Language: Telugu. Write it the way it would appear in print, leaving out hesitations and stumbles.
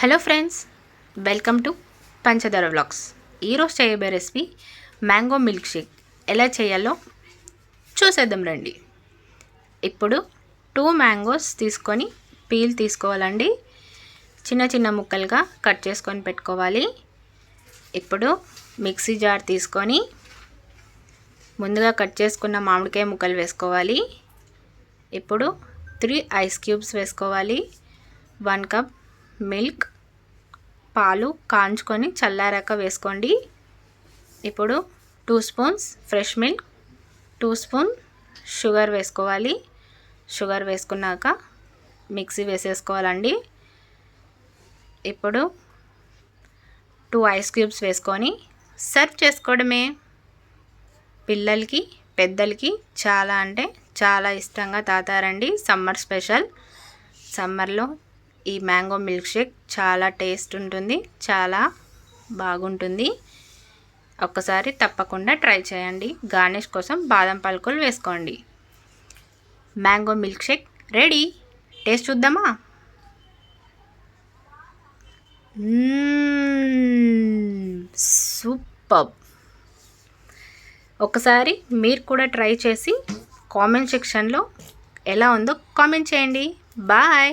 హలో ఫ్రెండ్స్, వెల్కమ్ టు పంచదార వ్లాగ్స్. ఈరోజు చేయబోయే రెసిపీ మ్యాంగో మిల్క్ షేక్. ఎలా చేయాలో చూసేద్దాం రండి. ఇప్పుడు 2 మ్యాంగోస్ తీసుకొని పీల్ తీసుకోవాలండి. చిన్న చిన్న ముక్కలుగా కట్ చేసుకొని పెట్టుకోవాలి. ఇప్పుడు మిక్సీ జార్ తీసుకొని ముందుగా కట్ చేసుకున్న మామిడికాయ ముక్కలు వేసుకోవాలి. ఇప్పుడు 3 ఐస్ క్యూబ్స్ వేసుకోవాలి. 1 కప్ మిల్క్, పాలు కాంచుకొని చల్లారాక వేసుకోండి. ఇప్పుడు 2 spoons fresh milk, 2 spoon sugar వేసుకోవాలి. షుగర్ వేసుకున్నాక మిక్సీ వేసేసుకోవాలండి. ఇప్పుడు 2 ఐస్ క్యూబ్స్ వేసుకొని సర్వ్ చేసుకోవడమే. పిల్లలకి పెద్దలకి చాలా అంటే చాలా ఇష్టంగా తాగుతారండి. Summer special. సమ్మర్లో ఈ మ్యాంగో మిల్క్ షేక్ చాలా టేస్ట్ ఉంటుంది, చాలా బాగుంటుంది. ఒక్కసారి తప్పకుండా ట్రై చేయండి. గార్నిష్ కోసం బాదం పలుకులు వేసుకోండి. Mango milk shake ready. Taste చూద్దామా? సూపర్. ఒకసారి మీరు కూడా ట్రై చేసి కామెంట్ సెక్షన్లో ఎలా ఉందో కామెంట్ చేయండి. బాయ్.